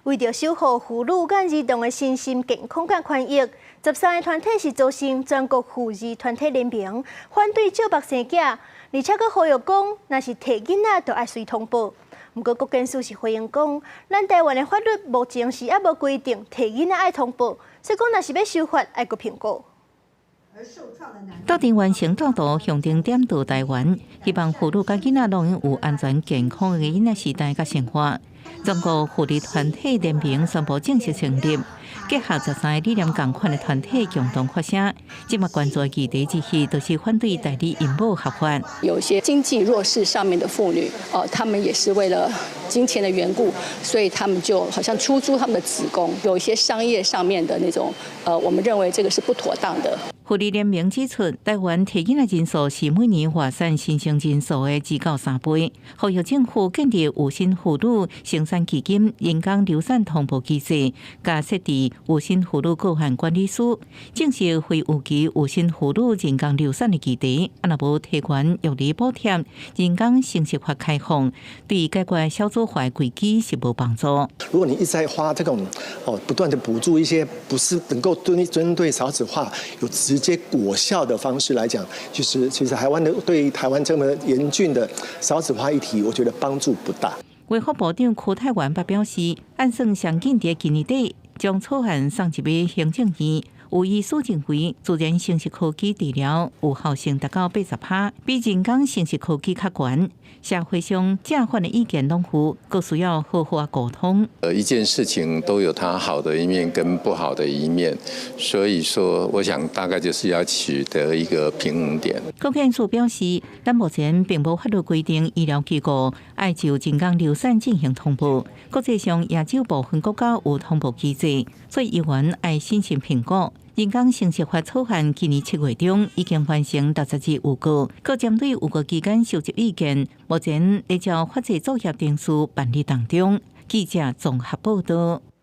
为着守护妇女甲儿童的身心健康甲权益，13个团体是组成全国妇儿团体联名，反对照目生囝，而且佫呼吁讲，若是摕囡仔，就爱随通报。不过，国建署是回应讲，咱台湾的法律目前是还无规定摕囡仔爱通报，所以讲若是要修法，爱佫评估。 斗阵完成导图，向定点到台湾，希望妇女甲囡仔拢有安全健康的囡仔时代甲生活。全国妇女团体联名宣布正式成立，结合13个理念共款的团体共同发声。今麦关注的议题之一，就是反对代理孕母合法。有些经济弱势上面的妇女，她们也是为了金钱的缘故，所以她们就好像出租她们的子宫，有一些商业上面的那种，我们认为这个是不妥当的。 妇女联名指出，台湾摕囡仔人数是每年外产新生人数的2到3倍，呼吁政府建立有薪妇女生产基金、人工流产通报机制，加设置有薪妇女个案管理师，正式非有期有薪妇女人工流产的议题。若无提悬育儿补贴、人工生殖法开放，对解决少子化危机是无帮助。如果你一直在花这种不断的补助一些不是能够针对少子化有直接果效的方式来讲，其实台湾对台湾这么严峻的少子化议题，我觉得帮助不大。卫福部长柯泰源表示，按算上紧在今年底将草案送入行政院。 有意苏认为，自然生殖科技治疗有效性达到80%，比人工生殖科技较悬。社会上正反的意见拢有，各需要好好沟通。一件事情都有它好的一面跟不好的一面，所以说，我想大概就是要取得一个平衡点。国建署表示，咱目前并无法律规定医疗机构爱就人工流产进行通报，国际上亚洲部分国家有通报机制，所以议员爱审慎评估。 人工生殖法草案今年7月中已经完成60字预告，各针对预告期间收集意见，目前在照法制作业定数办理当中。记者综合报道。